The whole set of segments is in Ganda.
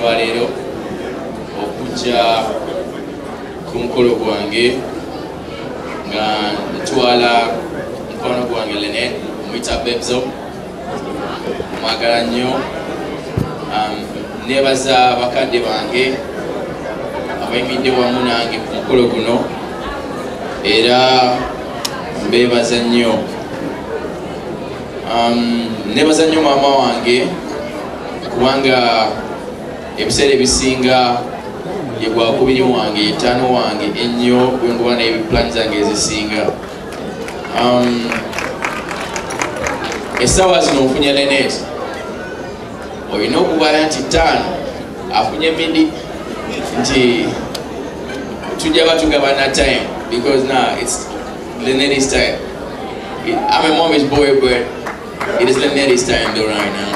lwaleero okujja ku mukolo gwange nga ntwala mukwano gwange Lenet omuyita Bebzo mwagala nnyo nebaza bakadde bange abayimidde wamu nange ku mukolo guno era mbebaza nnyo nebaza nnyo maama wange kubanga ebiseera ebisinga yegwakubiri wange yetaano wange ennyo bwenguba n'ebiplan zange ezisinga essaawa zino nfunye Lenet olina okubala nti ttaano afunye midi nti tujja batugabana time because now it's Lenet's time. I'm a mommy's boy, but it is Lenet's time though right now.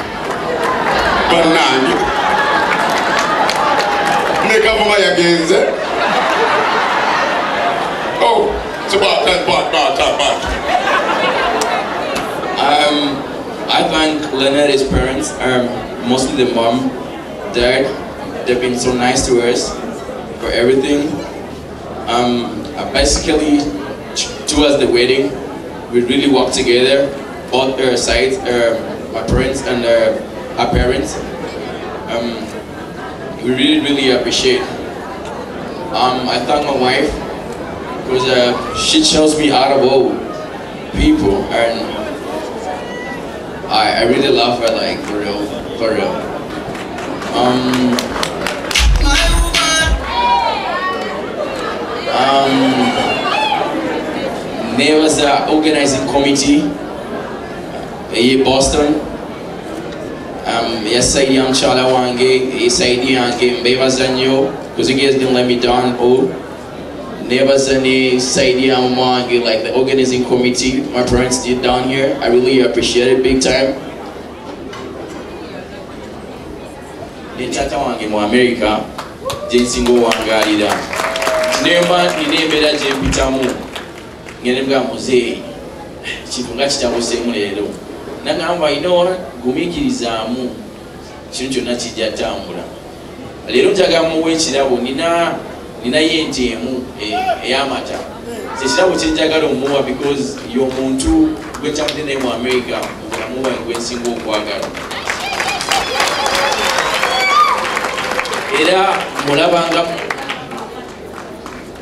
Banani. Nigga for my against it. Oh, it's about that part. I thank Lenet's parents, mostly the mom, dad. They've been so nice to us for everything. Basically, towards the wedding, we really worked together, both our sides, my parents and our parents. We really appreciate. I thank my wife because she shows me out of all people, and I really love her, like for real. There was an organizing committee in Boston. Yes, I am Chala Wange, yes, I am Bevazanyo, because you guys didn't let me down. Oh, never Zani, Saidi Wange, like the organizing committee my parents did down here. I really appreciate it big time. In Tata Wange, America, Jinsingo Wangalida. Never in Nebeda Jempitamu. Ngenemga muzeyi kitunga kitabuseemu leero nagamba ino gumiikirizamu kino kyonna kijja tambula leero njagala muwe ekirabo nina yente emu ey'amata kyekirabo kyenjagala omuwa because y'omuntu gwetambudde naye mu America obulamu bwange gwensinga okwagala era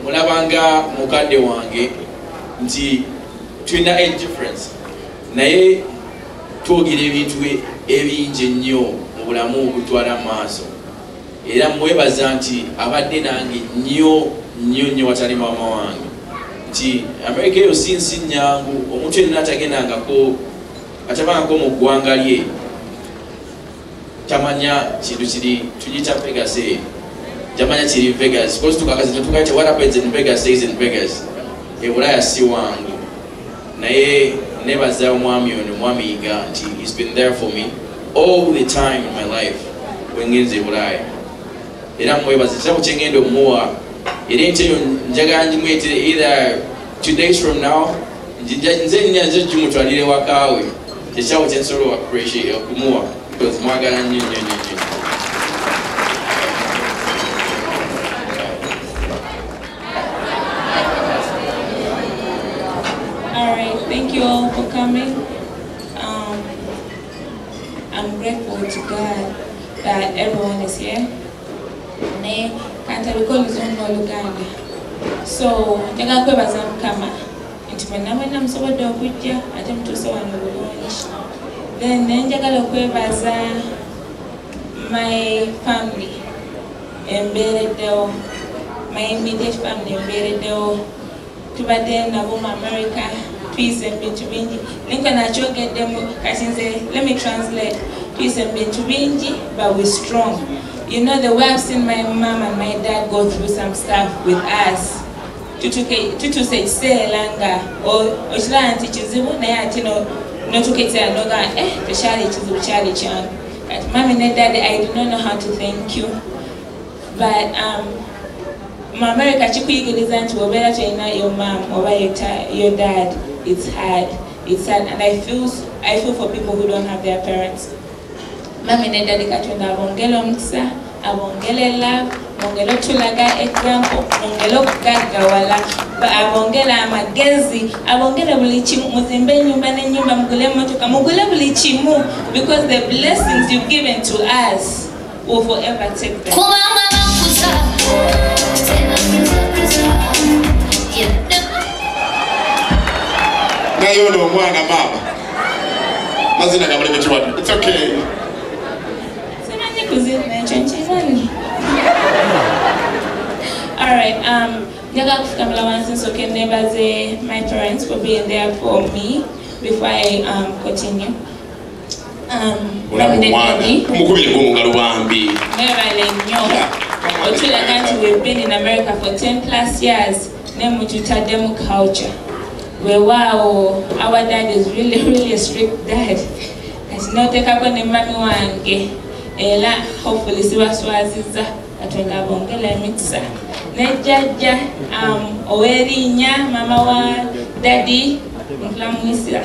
mulabanga mukadde wange nti tulina age difference naye twogera ebintu ebingi ennyo mu bulamu obutwala maaso era mwebaza nti abadde nange nnyo watali maama wange nti America eyo si nsi nnyangu omuntu yenna atabangako mu ggwanga lye tamanya kintu kiri tugiyita Vegas tamanya kiri Vegas because tukakazi tukaite what happens in Vegas stays in Vegas Ebulaya si wange naye nebaza omwami ono mwami yiga nti he's been there for me all the time in my life wengenze Ebulaya era mwebaza kirabo kyengenda omuwa era ente eyo njagala njimwetire either 2 days from now nze nyanze jimutwalire wakaawe kyekirabo kyensobola appreciate okumuwa because mwagala nnyo. Thank you all for coming. I'm grateful to God that everyone is here. Ne can't recall his own Luganda. So, jaga kwebaza mukama. Nti mwenna musobodde okujja ate mutusobanura bulungi. Then njagala okwebaza my family embeereddewo, my immediate family embeereddewo. Tubadde nabo mu America. Peace and bintu bingi. Lincoln achogedemu kasinze. Let me translate. Peace and bintu bingi, but we're strong. You know the way I've seen my mom and my dad go through some stuff with us. Tutuse langa ochila anti chizibu naye ati no tuketera noga teshali chizibu chali changu. At mom and dad, I do not know how to thank you. But my America chikuyigiriza nti obera tolina your mom or your dad. It's hard, and I feel for people who don't have their parents. Mami ne daddy katonda bongelo mukisa abongele love, bongelo tulaga example, bongelo gagawala, abongela amagezi, abongela bulichimu, muzimbe nyumba ne nyumba mugule motoka, mugule bulichimu, because the blessings you've given to us will forever take them. Nayo ndo mwana mama. Mazina kabla kichwani. It's okay. Alright, my parents for being there for me before I continue. We've been in America for 10 plus years. Demo culture. Where wow, our dad is really a strict dad. As no take up on the mommy wange. Ela hopefully siwa swaziza atonda bongela mixa. Nejaja owerinya mama wa daddy mflamuisira.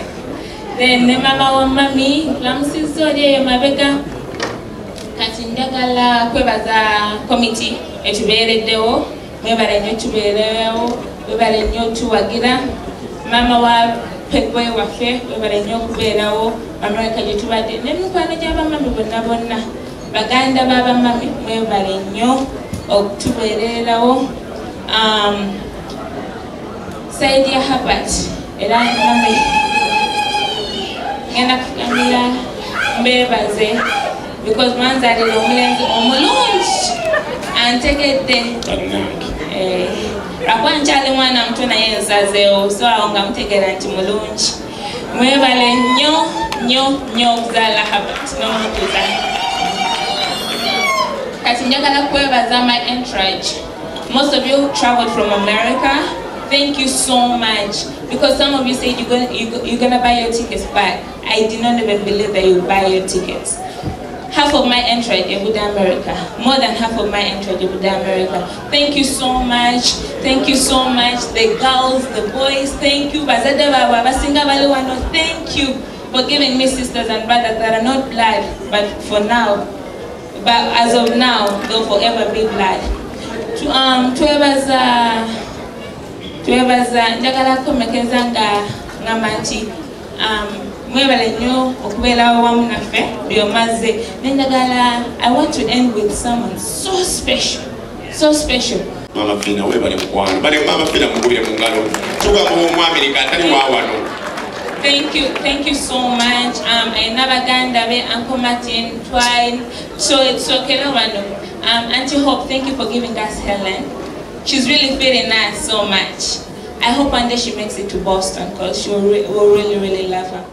Then ne mama wa mami mflamusizode mabega kati ndagala kwebaza committee etubereddewo mwebalenyo tuberewo webalenyo tuwagira mama wa pegwe waffe webalenyo okubeerawo America gyetubadde n'emikwano gy'abamami bonna baganda b'abamami mwebale nnyo okutubeererawo Saidi ya Habat era mami ngenda kugambira mbeebaze because manzalira omulenzi omulungi antegedde Rakwanchali mwana mtu na yeye nsazeewo so awo nga mutegeera nti mulungi mwebale nnyo okuzaala Habat n'omutuuza kati njagala kwebaza my entourage. Most of you traveled from America. Thank you so much because some of you said you're gonna buy your tickets back. I did not even believe that you buy your tickets. Half of my entourage in America. More than half of my entourage in America. Thank you so much. Thank you so much. The girls, the boys, thank you. Thank you for giving me sisters and brothers that are not blood, but as of now, they'll forever be blood. Njagala komekeza ngamanti mwebale nnyo okubeera wamu naffe byomaze nenjagala I want to end with someone so special Maama Fina webale mukwano bale Maama Fina mugubire mu ngalo tugamba mu America atali waawano. Thank you so much. Nabaganda be Uncle Martin, Twine, so it's okay. Auntie Hope, thank you for giving us Helen. She's really feeling us so much. I hope one day she makes it to Boston because she will really love her.